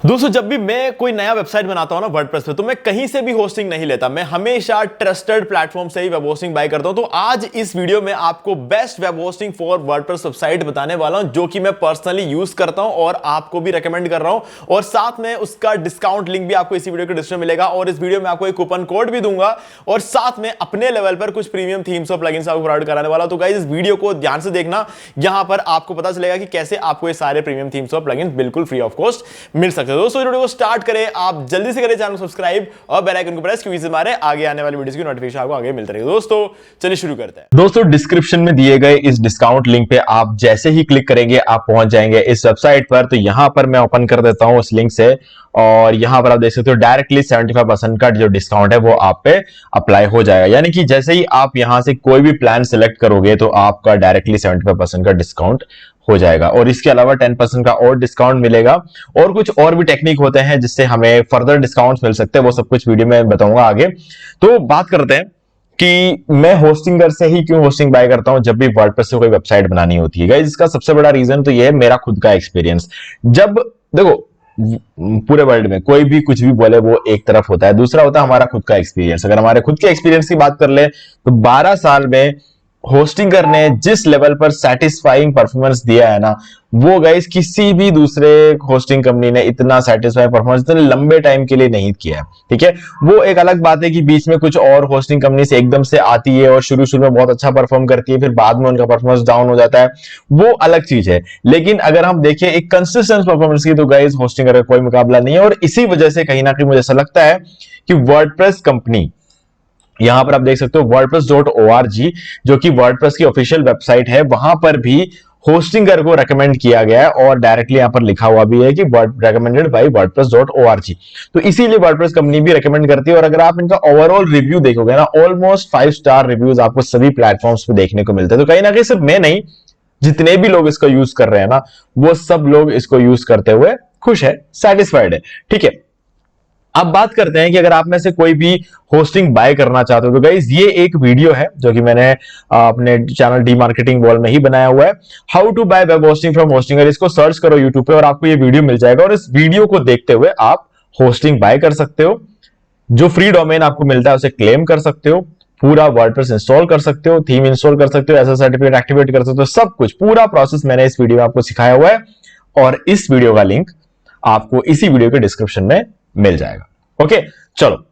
दोस्तों जब भी मैं कोई नया वेबसाइट बनाता हूं ना वर्डप्रेस पे, तो मैं कहीं से भी होस्टिंग नहीं लेता। मैं हमेशा ट्रस्टेड प्लेटफॉर्म से ही वेब होस्टिंग बाय करता हूं। तो आज इस वीडियो में आपको best web hosting for WordPress website बताने वाला हूं, जो कि मैं पर्सनली यूज करता हूं और आपको भी रेकमेंड कर रहा हूं। और साथ में उसका डिस्काउंट लिंक भी आपको इसी वीडियो के डिस्क्रिप्शन में मिलेगा। और इस वीडियो में आपको एक कूपन कोड भी दूंगा और साथ में अपने लेवल पर कुछ प्रीमियम थीम्स और प्लगइन्स आपको प्रोवाइड कराने वाला। तो गाइस इस वीडियो को ध्यान से देखना, यहां पर आपको पता चलेगा कि कैसे आपको ये सारे प्रीमियम थीम्स और प्लगइन्स बिल्कुल फ्री ऑफ कॉस्ट मिल सकते हैं। दोस्तों वीडियो को स्टार्ट करें, आप जल्दी से करें चैनल सब्सक्राइब और बेल आइकन को प्रेस, क्योंकि हमारे आगे आने वाली वीडियोस की नोटिफिकेशन आपको आगे मिलती रहेगी। दोस्तों चलिए शुरू करते हैं। दोस्तों डिस्क्रिप्शन में दिए गए इस डिस्काउंट लिंक पे आप जैसे ही क्लिक करेंगे आप पहुंच जाएंगे इस वेबसाइट पर। तो यहां पर मैं ओपन कर देता हूं उस लिंक से और यहां पर आप देख सकते हो डायरेक्टली 75% का जो डिस्काउंट है वो आप पे अप्लाई हो जाएगा। यानी कि जैसे ही आप यहां से कोई भी प्लान सिलेक्ट करोगे तो आपका डायरेक्टली 75% का डिस्काउंट हो जाएगा। और इसके अलावा 10% का और डिस्काउंट मिलेगा और कुछ और भी टेक्निक होते हैं जिससे हमें फर्दर डिस्काउंट मिल सकते हैं। वो सब कुछ वीडियो में बताऊंगा आगे। तो बात करते हैं कि मैं होस्टिंगर से ही क्यों होस्टिंग बाय करता हूं जब भी वर्डप्रेस से कोई वेबसाइट बनानी होती है। गाइस इसका सबसे बड़ा रीजन तो ये है मेरा खुद का एक्सपीरियंस। जब देखो पूरे वर्ल्ड में कोई भी कुछ भी बोले वो एक तरफ होता है, दूसरा होता है हमारा खुद का एक्सपीरियंस। अगर हमारे खुद के एक्सपीरियंस की बात कर ले तो 12 साल में होस्टिंगर ने जिस लेवल पर सेटिस्फाइंग परफॉर्मेंस दिया है ना, वो गाइस किसी भी दूसरे होस्टिंग कंपनी ने इतना सेटिस्फाइंग परफॉर्मेंस इतने लंबे टाइम के लिए नहीं किया है। ठीक है, वो एक अलग बात है कि बीच में कुछ और होस्टिंग कंपनी से एकदम से आती है और शुरू शुरू में बहुत अच्छा परफॉर्म करती है, फिर बाद में उनका परफॉर्मेंस डाउन हो जाता है, वो अलग चीज है। लेकिन अगर हम देखें एक कंसिस्टेंट परफॉर्मेंस की, तो गाइस होस्टिंगर का कोई मुकाबला नहीं है। और इसी वजह से कहीं ना कहीं मुझे ऐसा लगता है कि वर्डप्रेस कंपनी, यहां पर आप देख सकते हो wordpress.org, जो कि वर्डप्रेस की ऑफिशियल वेबसाइट है, वहां पर भी होस्टिंगर को रेकमेंड किया गया है और डायरेक्टली यहां पर लिखा हुआ भी है कि रेकमेंडेड बाय wordpress.org। तो इसीलिए वर्डप्रेस कंपनी भी रेकमेंड करती है। और अगर आप इनका ओवरऑल रिव्यू देखोगे ना, ऑलमोस्ट 5 स्टार रिव्यूज आपको सभी प्लेटफॉर्म्स पे देखने को मिलते हैं। तो कहीं ना कहीं सिर्फ मैं नहीं, जितने भी लोग इसको यूज कर रहे हैं ना, वो सब लोग इसको यूज करते हुए खुश है, सेटिस्फाइड है। ठीक है, अब बात करते हैं कि अगर आप में से कोई भी होस्टिंग बाय करना चाहते हो तो गाइस ये एक वीडियो है जो कि मैंने अपने चैनल डी मार्केटिंग वॉल में ही बनाया हुआ है। How to buy web hosting from Hostinger, इसको सर्च करो यूट्यूब पे और आपको ये वीडियो मिल जाएगा। और इस वीडियो को देखते हुए आप होस्टिंग बाय कर सकते हो, जो फ्री डोमेन आपको मिलता है उसे क्लेम कर सकते हो, पूरा वर्डप्रेस इंस्टॉल कर सकते हो, थीम इंस्टॉल कर सकते हो, एसएसएल सर्टिफिकेट एक्टिवेट कर सकते हो। सब कुछ पूरा प्रोसेस मैंने इस वीडियो में आपको सिखाया हुआ है और इस वीडियो का लिंक आपको इसी वीडियो के डिस्क्रिप्शन में मिल जाएगा। ओके, चलो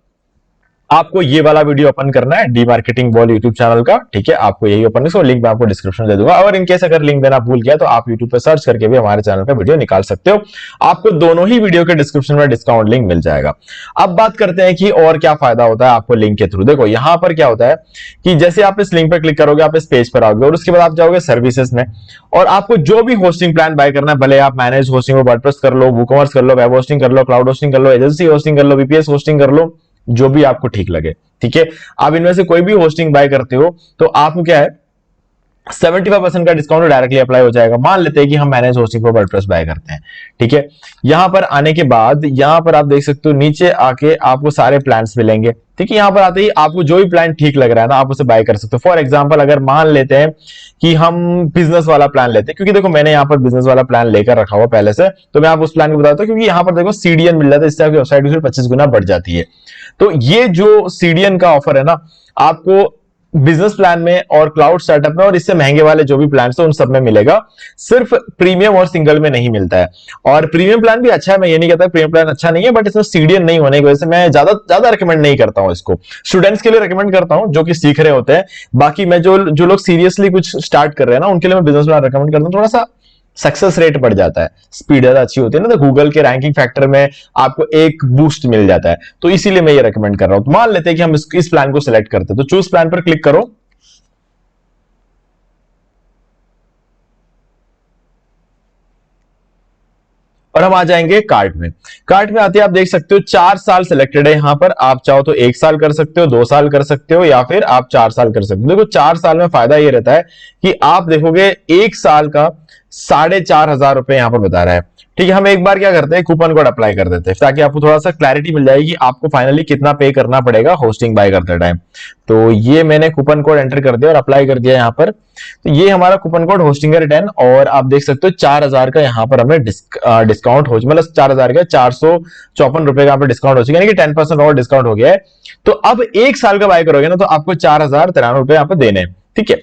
आपको ये वाला वीडियो ओपन करना है D marketing wall YouTube channel का। ठीक है, आपको यही ओपन है, लिंक मैं आपको डिस्क्रिप्शन में दे दूंगा। और इनकेस अगर लिंक देना भूल गया तो आप यूट्यूब पे सर्च करके भी हमारे चैनल पे वीडियो निकाल सकते हो। आपको दोनों ही वीडियो के डिस्क्रिप्शन में डिस्काउंट लिंक मिल जाएगा। अब बात करते हैं कि और क्या फायदा होता है आपको लिंक के थ्रू। देखो यहां पर क्या होता है कि जैसे आप इस लिंक पर क्लिक करोगे, आप इस पेज पर आओगे और उसके बाद आप जाओगे सर्विसेज में, और आपको जो भी होस्टिंग प्लान बाय करना है, भले आप मैनेज होस्टिंग वर्डप्रेस कर लो, वूकॉमर्स कर लो, वेब होस्टिंग कर लो, क्लाउड होस्टिंग कर लो, एजेंसी होस्टिंग कर लो, वीपीएस होस्टिंग कर लो, जो भी आपको ठीक लगे। ठीक है, आप इनमें से कोई भी होस्टिंग बाय करते हो तो आपको क्या है 75% का डिस्काउंट डायरेक्टली अप्लाई हो जाएगा। मान लेते हैं कि हम मैनेज होस्टिंग पर वर्डप्रेस बाय करते हैं। ठीक है, यहां पर आने के बाद यहां पर आप देख सकते हो नीचे आके आपको सारे प्लान्स मिलेंगे। ठीक है, यहां पर आते ही आपको जो भी प्लान ठीक लग रहा है ना, आप उसे बाय कर सकते हो। फॉर एग्जांपल अगर मान लेते हैं कि हम बिजनेस वाला प्लान लेते हैं, क्योंकि देखो मैंने यहां पर बिजनेस वाला प्लान लेकर रखा हुआ पहले से, तो मैं आप उस प्लान को बताता हूं। क्योंकि यहां पर देखो सीडीएन मिल जाता है, इससे आपकी वेबसाइट 25 गुना बढ़ जाती है। तो ये जो सीडीएन का ऑफर है ना, आपको बिजनेस प्लान में और क्लाउड सेटअप में और इससे महंगे वाले जो भी प्लान है उन सब में मिलेगा, सिर्फ प्रीमियम और सिंगल में नहीं मिलता है। और प्रीमियम प्लान भी अच्छा है, मैं ये नहीं कहता प्रीमियम प्लान अच्छा नहीं है, बट इसमें सीडीएन नहीं होने की वजह से मैं ज्यादा रिकमेंड नहीं करता हूं इसको। स्टूडेंट्स के लिए रिकमेंड करता हूं जो कि सीख रहे होते हैं। बाकी मैं जो लोग सीरियसली कुछ स्टार्ट कर रहे हैं ना, उनके लिए मैं बिजनेस प्लान रिकमेंड करता हूं। थोड़ा सा सक्सेस रेट बढ़ जाता है, स्पीड ज्यादा अच्छी होती है ना, तो गूगल के रैंकिंग फैक्टर में आपको एक बूस्ट मिल जाता है। तो इसीलिए मैं ये रिकमेंड कर रहा हूं। तो मान लेते हैं कि हम इस प्लान को सिलेक्ट करते हैं, तो चूज प्लान पर क्लिक करो और हम आ जाएंगे कार्ट में। कार्ट में आते हैं आप देख सकते हो 4 साल सिलेक्टेड है यहां पर। आप चाहो तो 1 साल कर सकते हो, 2 साल कर सकते हो, या फिर आप 4 साल कर सकते हो। देखो 4 साल में फायदा ये रहता है कि आप देखोगे 1 साल का ₹4,500 यहां पर बता रहा है। ठीक है, हम एक बार क्या करते हैं, कूपन कोड अप्लाई कर देते हैं ताकि आपको थोड़ा सा क्लैरिटी मिल जाएगी आपको फाइनली कितना पे करना पड़ेगा होस्टिंग बाय करते टाइम। तो ये मैंने कूपन कोड एंटर कर दिया और अप्लाई कर दिया यहां पर। तो ये हमारा कूपन कोड होस्टिंगर 10 और आप देख सकते हो 4,000 का यहां पर हमें डिस्काउंट हो, मतलब 4,000 का ₹454 का यहाँ पर डिस्काउंट हो चुका है, यानी कि 10% और डिस्काउंट हो गया है। तो अब 1 साल का बाय करोगे ना तो आपको ₹4,093 यहाँ पर देने हैं। ठीक है,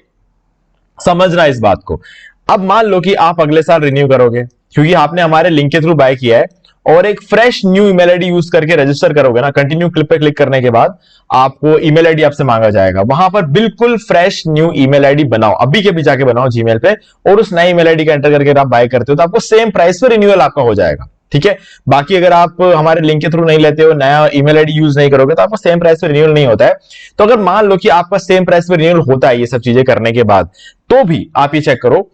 समझना इस बात को। अब मान लो कि आप अगले साल रिन्यू करोगे क्योंकि आपने हमारे लिंक के थ्रू बाय किया है और एक fresh new email ID use करके रजिस्टर करोगे ना, कंटिन्यू क्लिक पे क्लिक करने के बाद आपको ईमेल आईडी आपसे मांगा जाएगा, वहां पर बिल्कुल फ्रेश न्यू ईमेल आईडी बनाओ, अभी के भी जाके बनाओ जीमेल पे और उस नए ईमेल आईडी का एंटर करके आप बाय करते हो तो आपको सेम प्राइस पे रिन्यूअल आपका हो जाएगा। ठीक है, बाकी अगर आप हमारे लिंक के थ्रू नहीं लेते हो, नया ईमेल आईडी यूज नहीं करोगे तो आपका सेम प्राइस पे रिन्यूअल नहीं होता है। तो अगर मान लो कि आपका सेम प्राइस पे रिन्यूअल होता है ये सब चीजें करने के बाद, तो भी आप ये चेक करो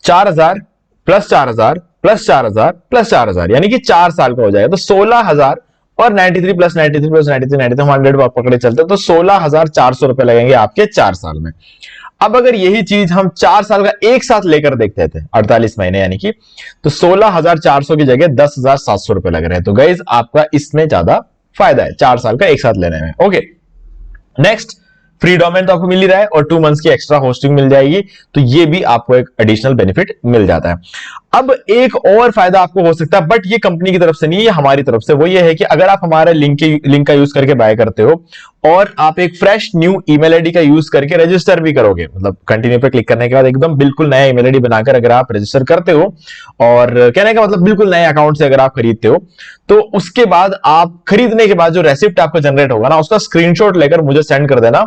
4,000 प्लस 4,000 प्लस 4,000 प्लस 4,000 यानी कि 4 साल का हो जाएगा। तो 16,000 और 93 प्लस 93 प्लस 93 93 100 पकड़े चलते तो 16,400 लगेंगे आपके 4 साल में। अब अगर यही चीज हम 4 साल का एक साथ लेकर देखते थे 48 महीने यानी कि, तो 16,400 की जगह 10,700 लग रहे हैं। तो गाइस आपका इसमें ज्यादा फायदा है 4 साल का एक साथ लेने में। ओके, नेक्स्ट, फ्री डोमेन तो आपको मिल ही रहा है और 2 मंथ्स की एक्स्ट्रा होस्टिंग मिल जाएगी, तो ये भी आपको एक एडिशनल बेनिफिट मिल जाता है। अब एक और फायदा आपको हो सकता है, बट ये कंपनी की तरफ से नहीं, ये हमारी तरफ से, वो ये है कि अगर आप हमारे लिंक का यूज करके बाय करते हो और आप एक फ्रेश न्यू ईमेल आईडी का यूज करके रजिस्टर भी करोगे, मतलब कंटिन्यू पे क्लिक करने के बाद एकदम बिल्कुल नया ईमेल आईडी बनाकर अगर आप रजिस्टर करते हो, और कहने का मतलब बिल्कुल नए अकाउंट से अगर आप खरीदते हो, तो उसके बाद आप खरीदने के बाद जो रेसिप्ट आपको जनरेट होगा ना, उसका स्क्रीनशॉट लेकर मुझे सेंड कर देना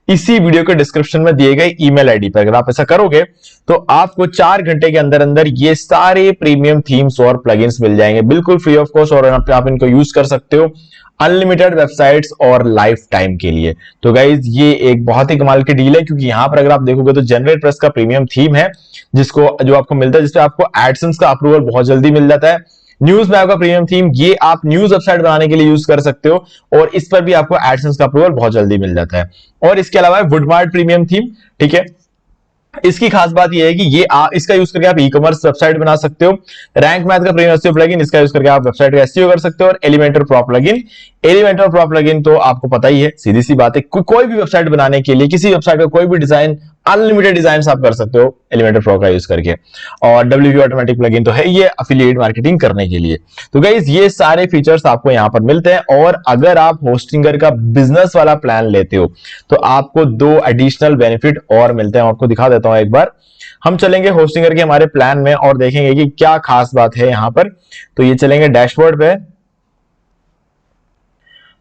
इसी वीडियो के डिस्क्रिप्शन में दिए गए ईमेल आईडी पर। अगर आप ऐसा करोगे तो आपको 4 घंटे के अंदर अंदर ये सारे प्रीमियम थीम्स और प्लगइन्स मिल जाएंगे बिल्कुल फ्री ऑफ कॉस्ट, और आप इनको यूज कर सकते हो अनलिमिटेड वेबसाइट्स और लाइफ टाइम के लिए। तो गाइज ये एक बहुत ही कमाल की डील है, क्योंकि यहां पर अगर आप देखोगे तो जनरेट प्रेस का प्रीमियम थीम है जो आपको मिलता है, जिसपे आपको एडसेंस का अप्रूवल बहुत जल्दी मिल जाता है। न्यूज मैप का प्रीमियम थीम, ये आप न्यूज वेबसाइट बनाने के लिए यूज कर सकते हो और इस पर भी आपको एडसेंस का अप्रूवल बहुत जल्दी मिल जाता है। और इसके अलावा वुडमार्ट प्रीमियम थीम, ठीक है, इसकी खास बात यह है कि ये इसका यूज करके आप ई कॉमर्स वेबसाइट बना सकते हो। रैंक मैथ का प्रीमियम एसईओ प्लगइन, इसका यूज करके आप वेबसाइट का एसईओ कर सकते हो। और एलिमेंटर प्रो प्लगइन तो आपको पता ही है, सीधी सी बात है, कोई भी वेबसाइट बनाने के लिए किसी वेबसाइट का कोई भी डिजाइन, अनलिमिटेड डिजाइन आप कर सकते हो एलिमेंटर प्रो का यूज करके। और डब्ल्यूपी ऑटोमेटिक प्लगइन तो है ये एफिलिएट मार्केटिंग करने के लिए। तो गाइस ये सारे फीचर्स आपको यहां पर मिलते हैं। और अगर आप होस्टिंगर का बिजनेस वाला प्लान लेते हो तो आपको 2 एडिशनल बेनिफिट और मिलते हैं, आपको दिखा देता हूं एक बार। हम चलेंगे होस्टिंगर के हमारे प्लान में और देखेंगे कि क्या खास बात है यहां पर। तो ये चलेंगे डैशबोर्ड पे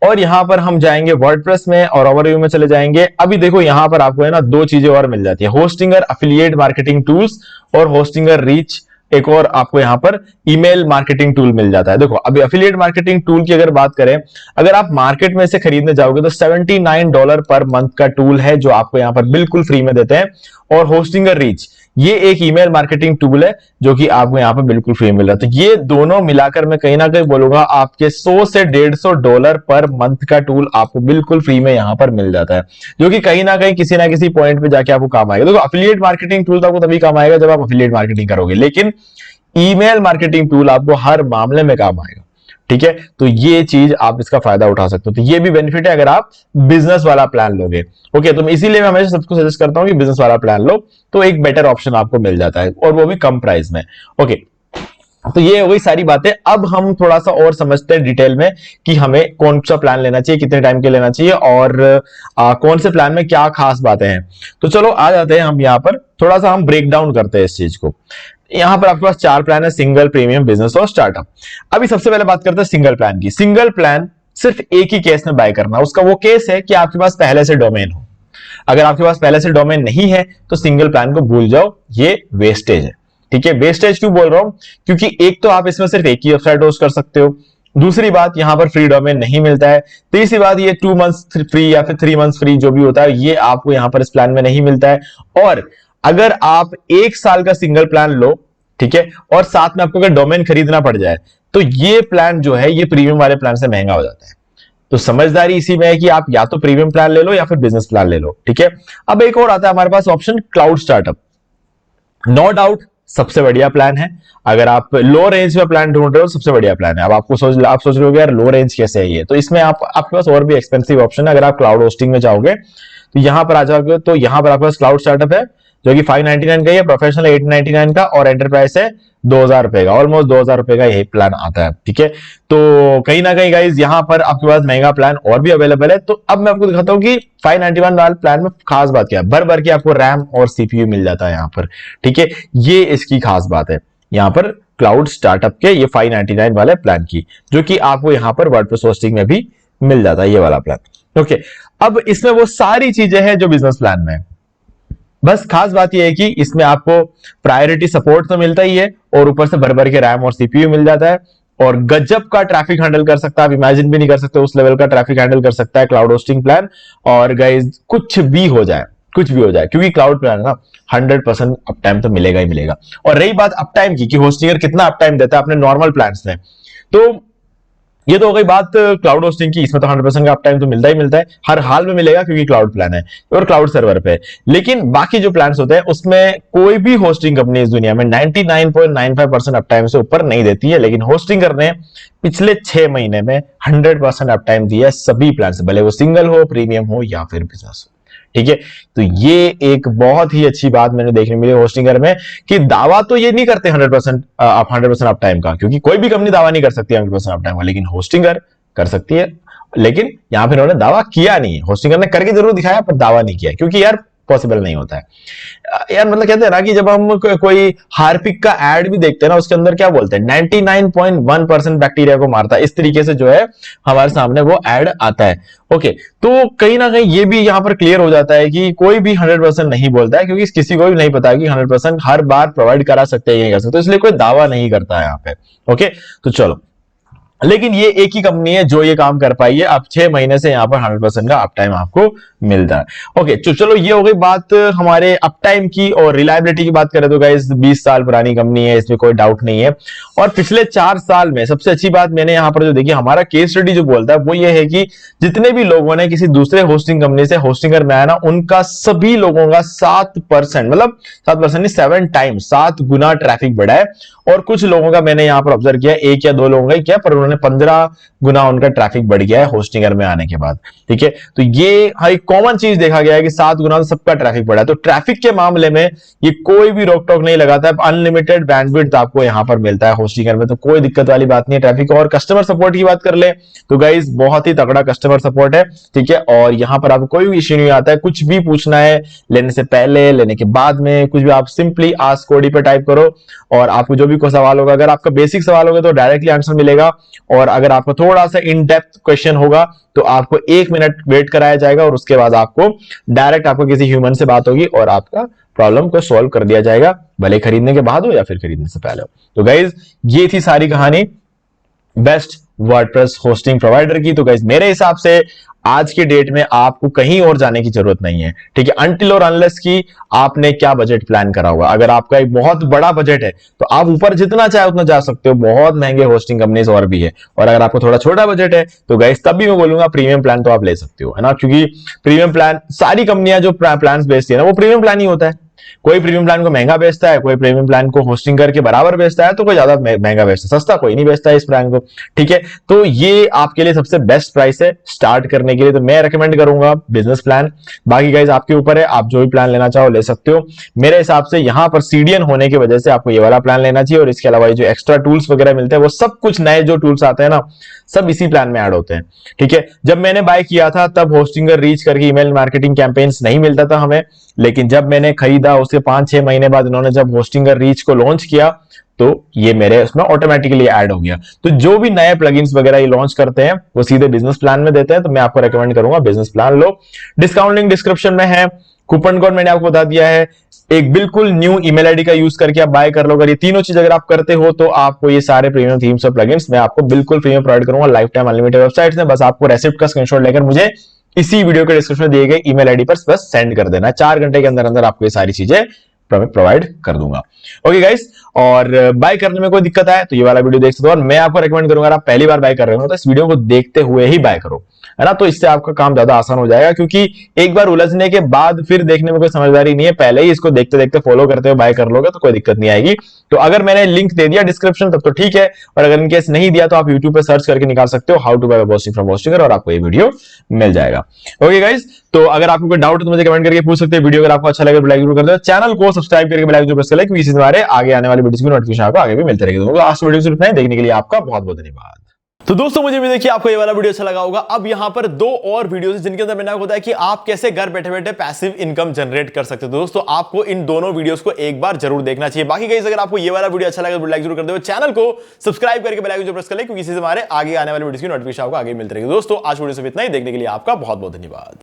और यहां पर हम जाएंगे वर्डप्रेस में और ओवरव्यू में चले जाएंगे। अभी देखो यहां पर आपको है ना 2 चीजें और मिल जाती है, होस्टिंगर एफिलिएट मार्केटिंग टूल्स और होस्टिंगर रीच, एक और आपको यहां पर ईमेल मार्केटिंग टूल मिल जाता है। देखो अभी एफिलिएट मार्केटिंग टूल की अगर बात करें, अगर आप मार्केट में से खरीदने जाओगे तो $79 पर मंथ का टूल है जो आपको यहां पर बिल्कुल फ्री में देते हैं। और होस्टिंगर रीच ये एक ईमेल मार्केटिंग टूल है जो कि आपको यहां पर बिल्कुल फ्री मिल रहा है। तो ये दोनों मिलाकर मैं कहीं ना कहीं बोलूंगा आपके $100 से $150 पर मंथ का टूल आपको बिल्कुल फ्री में यहां पर मिल जाता है, जो कि कहीं ना कहीं किसी ना किसी पॉइंट पे जाके आपको काम आएगा। देखो एफिलिएट मार्केटिंग टूल तो आपको तभी काम आएगा जब आप एफिलिएट मार्केटिंग करोगे, लेकिन ईमेल मार्केटिंग टूल आपको हर मामले में काम आएगा। ठीक है, तो ये चीज आप इसका फायदा उठा सकते हो। तो ये भी बेनिफिट है अगर आप बिजनेस वाला प्लान लोगे। ओके, तो इसीलिए मैं हमेशा सबको सजेस्ट करता हूं कि बिजनेस वाला प्लान लो, तो एक बेटर ऑप्शन आपको मिल जाता है और वो भी कम प्राइस में। ओके, तो ये वही सारी बातें। अब हम थोड़ा सा और समझते हैं डिटेल में कि हमें कौन सा प्लान लेना चाहिए, कितने टाइम के लेना चाहिए और कौन से प्लान में क्या खास बातें हैं। तो चलो आ जाते हैं हम यहाँ पर, थोड़ा सा हम ब्रेक डाउन करते हैं इस चीज को। यहां पर आपके पास 4 प्लान है, सिंगल, प्रीमियम, बिजनेस और स्टार्टअप। अभी सबसे पहले बात करते हैं सिंगल प्लान की। सिंगल प्लान सिर्फ एक ही केस में बाय करना, उसका वो केस है कि आपके पास पहले से डोमेन हो। अगर आपके पास पहले से डोमेन नहीं है तो सिंगल प्लान को भूल जाओ, ये वेस्टेज है। ठीक है, वेस्टेज क्यों बोल रहा हूं, क्योंकि एक तो आप इसमें सिर्फ एक ही वेबसाइट होस्ट कर सकते हो, दूसरी बात यहां पर फ्री डोमेन नहीं मिलता है, तीसरी बात ये 2 मंथ्स फ्री या फिर 3 मंथ्स फ्री जो भी होता है ये आपको यहां पर इस प्लान में नहीं मिलता है। और अगर आप 1 साल का सिंगल प्लान लो, ठीक है, और साथ में आपको अगर डोमेन खरीदना पड़ जाए तो ये प्लान जो है ये प्रीमियम वाले प्लान से महंगा हो जाता है। तो समझदारी इसी में है कि आप या तो प्रीमियम प्लान ले लो या फिर बिजनेस प्लान ले लो। ठीक है, अब एक और आता है हमारे पास option cloud startup. No doubt सबसे बढ़िया प्लान है। अगर आप लो रेंज में प्लान ढूंढ रहे हो सबसे बढ़िया प्लान है। अब आप सोच रहे हो यार लो रेंज कैसे है ये, तो इसमें आपके पास और भी एक्सपेंसिव ऑप्शन है। अगर आप क्लाउड होस्टिंग में जाओगे तो यहां पर आ जाओगे, तो यहां पर आपके पास क्लाउड स्टार्टअप है जो कि 599 का है, प्रोफेशनल 899 का, और एंटरप्राइज है 2000 रुपए का। ऑलमोस्ट 2000 रुपए का यही प्लान आता है, ठीक है। तो कहीं ना कहीं गाइज यहाँ पर आपके पास महंगा प्लान और भी अवेलेबल है। तो अब मैं आपको दिखाता हूँ कि 591 वाले प्लान में खास बात क्या है। भर भर के आपको रैम और सीपीयू मिल जाता है यहाँ पर, ठीक है। ये इसकी खास बात है यहाँ पर क्लाउड स्टार्टअप के ये 599 वाले प्लान की, जो कि आपको यहाँ पर वर्डप्रेस होस्टिंग में भी मिल जाता है ये वाला प्लान, ओके। अब इसमें वो सारी चीजें हैं जो बिजनेस प्लान में है। बस खास बात यह है कि इसमें आपको प्रायोरिटी सपोर्ट तो मिलता ही है, और ऊपर से भर भर के रैम और सीपीयू मिल जाता है, और गजब का ट्रैफिक हैंडल कर सकता है। आप इमेजिन भी नहीं कर सकते उस लेवल का ट्रैफिक हैंडल कर सकता है क्लाउड होस्टिंग प्लान। और गाइज कुछ भी हो जाए, कुछ भी हो जाए, क्योंकि क्लाउड प्लान है ना, 100% अप टाइम तो मिलेगा ही मिलेगा। और रही बात अप टाइम की कि होस्टिंगर कितना अप टाइम देता है अपने नॉर्मल प्लान में, तो ये तो हो गई बात क्लाउड होस्टिंग की। इसमें तो 100% का अप टाइम तो मिलता ही मिलता है, हर हाल में मिलेगा क्योंकि क्लाउड प्लान है और क्लाउड सर्वर पे है। लेकिन बाकी जो प्लान्स होते हैं उसमें कोई भी होस्टिंग कंपनी इस दुनिया में 99.95% अप टाइम से ऊपर नहीं देती है। लेकिन होस्टिंगर ने पिछले 6 महीने में 100% अप टाइम दिया है सभी प्लान से, भले वो सिंगल हो, प्रीमियम हो या फिर बिजनेस हो, ठीक है। तो ये एक बहुत ही अच्छी बात मैंने देखने मिली होस्टिंगर में, कि दावा तो ये नहीं करते 100% अप टाइम का, क्योंकि कोई भी कंपनी दावा नहीं कर सकती 100% अप टाइम का, लेकिन होस्टिंगर कर सकती है। लेकिन यहां पर उन्होंने दावा किया नहीं है, होस्टिंगर ने करके जरूर दिखाया पर दावा नहीं किया, क्योंकि यार पॉसिबल नहीं होता है यार। मतलब कहते हैं ना कि जब हम कोई हार्पिक का एड भी देखते हैं ना, उसके अंदर क्या बोलते हैं 99.1% बैक्टीरिया को मारता है, इस तरीके से जो है हमारे सामने वो एड आता है, ओके। तो कहीं ना कहीं ये भी यहां पर क्लियर हो जाता है कि कोई भी 100% नहीं बोलता है, क्योंकि किसी को भी नहीं पता कि 100% हर बार प्रोवाइड करा सकते हैं, नहीं कर सकते, तो इसलिए कोई दावा नहीं करता है यहाँ पे, ओके। तो चलो, लेकिन ये एक ही कंपनी है जो ये काम कर पाई है। अब 6 महीने से यहाँ पर 100% का अप टाइम आपको मिलता है, ओके। तो चलो, ये हो गई बात हमारे अप टाइम की। और रिलायबिलिटी की बात करें तो गाइस 20 साल पुरानी कंपनी है, इसमें कोई डाउट नहीं है। और पिछले 4 साल में सबसे अच्छी बात मैंने यहाँ पर जो देखी, हमारा केस स्टडी जो बोलता है वो ये है कि जितने भी लोगों ने किसी दूसरे होस्टिंग कंपनी से होस्टिंगर में आया ना, उनका सभी लोगों का 7%, मतलब 7% नहीं 7 टाइम, 7 गुना ट्रैफिक बढ़ा है। और कुछ लोगों का मैंने यहां पर ऑब्जर्व किया, 1 या 2 लोगों का किया, पर उन्होंने 15 गुना उनका ट्रैफिक बढ़ गया है होस्टिंगर में आने के बाद, ठीक है। तो ये एक कॉमन चीज देखा गया है कि 7 गुना सबका ट्रैफिक बढ़ा है। तो ट्रैफिक के मामले में ये कोई भी रोक टोक नहीं लगाता है, अनलिमिटेड बैंडविड्थ आपको यहां पर मिलता है होस्टिंगर में, तो कोई दिक्कत वाली बात नहीं है ट्रैफिक। और कस्टमर सपोर्ट की बात कर ले तो गाइस बहुत ही तगड़ा कस्टमर सपोर्ट है, ठीक है। और यहां पर आपको कोई भी इश्यू नहीं आता है, कुछ भी पूछना है लेने से पहले, लेने के बाद में, कुछ भी आप सिंपली आस्क कोडी पे टाइप करो और आपको जो भी कोई सवाल होगा, अगर आपका बेसिक सवाल होगा तो डायरेक्टली आंसर मिलेगा, और अगर आपको थोड़ा सा इन डेप्थ क्वेश्चन होगा तो आपको 1 मिनट वेट कराया जाएगा, और उसके बाद आपको डायरेक्ट आपको किसी ह्यूमन से बात होगी और आपका प्रॉब्लम को सॉल्व कर दिया जाएगा, भले खरीदने के बाद हो या फिर खरीदने से पहले हो। तो गाइज ये थी सारी कहानी बेस्ट वर्डप्रेस होस्टिंग प्रोवाइडर की। तो गाइज मेरे हिसाब से आज के डेट में आपको कहीं और जाने की जरूरत नहीं है, ठीक है, अनटिल और अनलेस की आपने क्या बजट प्लान करा होगा। अगर आपका एक बहुत बड़ा बजट है तो आप ऊपर जितना चाहे उतना जा सकते हो, बहुत महंगे होस्टिंग कंपनीज और भी है। और अगर आपको थोड़ा छोटा बजट है तो गाइस तब भी मैं बोलूंगा प्रीमियम प्लान तो आप ले सकते हो, है ना, क्योंकि प्रीमियम प्लान सारी कंपनियां जो प्लान बेचती है ना वो प्रीमियम प्लान ही होता है। कोई प्रीमियम प्लान को महंगा बेचता है, कोई प्रीमियम प्लान को होस्टिंग करके बराबर बेचता है, तो कोई ज्यादा महंगा बेचता है, सस्ता कोई नहीं बेचता है इस प्लान को, ठीक है। तो ये आपके लिए सबसे बेस्ट प्राइस है स्टार्ट करने के लिए, तो मैं रेकमेंड करूंगा बिजनेस प्लान। बाकी गाइस आपके ऊपर है, आप जो भी प्लान लेना चाहो ले सकते हो। मेरे हिसाब से यहां पर सीडीएन होने की वजह से आपको ये वाला प्लान लेना चाहिए, और इसके अलावा जो एक्स्ट्रा टूल्स वगैरह मिलते हैं वो सब कुछ नए जो टूल्स आते हैं ना सब इसी प्लान में ऐड होते हैं, ठीक है। जब मैंने बाय किया था तब होस्टिंगर रीच करके ईमेल मार्केटिंग कैंपेन्स नहीं मिलता था हमें, लेकिन जब मैंने खरीदा उसके 5-6 महीने बाद इन्होंने जब होस्टिंगर रीच को लॉन्च किया तो ये मेरे उसमें ऑटोमेटिकली ऐड हो गया। तो जो भी नए प्लगइन्स वगैरह ये लॉन्च करते हैं वो सीधे बिजनेस प्लान में देते हैं, तो मैं आपको रेकमेंड करूंगा बिजनेस प्लान लो। डिस्काउंट लिंक डिस्क्रिप्शन में है, कूपन कोड मैंने आपको बता दिया है, एक बिल्कुल न्यू ईमेल आईडी का यूज करके आप बाय कर लो। अगर ये तीनों चीज अगर आप करते हो तो आपको ये सारे प्रीमियम थीम्स और प्लगइन्स मैं आपको बिल्कुल फ्री में प्रोवाइड करूंगा लाइफ टाइम अनलिमिटेड वेबसाइट में। बस आपको रेसिप्ट का स्क्रीनशॉट लेकर मुझे इसी वीडियो के डिस्क्रिप्शन में दिए गए ईमेल आईडी पर बस सेंड कर देना, 4 घंटे के अंदर अंदर आपको ये सारी चीजें प्रोवाइड कर दूंगा। ओके गाइस, और बाय करने में कोई दिक्कत आए तो ये वाला वीडियो देख सकते हो, और मैं आपको रेकमेंड करूंगा अगर आप पहली बार बाय कर रहे हो तो इस वीडियो को देखते हुए ही बाय करो। है ना। तो इससे आपका काम ज्यादा आसान हो जाएगा, क्योंकि एक बार उलझने के बाद फिर देखने में कोई समझदारी नहीं है, पहले ही इसको देखते देखते फॉलो करते हुए बाय कर लोगे तो कोई दिक्कत नहीं आएगी। तो अगर मैंने लिंक दे दिया डिस्क्रिप्शन तब तो ठीक है, और अगर इनकेस नहीं दिया तो आप यूट्यूब पे सर्च करके निकाल सकते हो how to buy web hosting from Hostinger, और आपको ये वीडियो मिल जाएगा। ओके गाइस, तो अगर आपको कोई डाउट है तो मुझे कमेंट करके पूछ सकते हैं। वीडियो अगर आपको अच्छा लगे तो लाइक जरूर कर दो, चैनल को सब्सक्राइब करके बेल आइकन प्रेस कर लें, क्योंकि इसी हमारे आगे आने वाली वीडियोस की नोटिफिकेशन आपको आगे भी मिलते रहेगी। तो लास्ट वीडियो से इतना ही, देखने के लिए आपका बहुत बहुत धन्यवाद। तो दोस्तों मुझे भी देखिए आपको ये वाला वीडियो अच्छा लगा होगा। अब यहां पर 2 और वीडियोस हैं जिनके अंदर मैंने आपको बताया कि आप कैसे घर बैठे बैठे पैसिव इनकम जनरेट कर सकते हो। तो दोस्तों आपको इन दोनों वीडियोस को एक बार जरूर देखना चाहिए। बाकी गाइस अगर आपको ये वाला वीडियो अच्छा लगा तो लाइक जरूर कर दो, चैनल को सब्सक्राइब करके बेल आइकन जरूर प्रेस कर ले, क्योंकि इससे हमारे आगे आने वाले वीडियोस की नोटिफिकेशन आपको आगे मिलती रहेगी। दोस्तों आज वीडियो से इतना ही, देखने के लिए आपका बहुत बहुत धन्यवाद।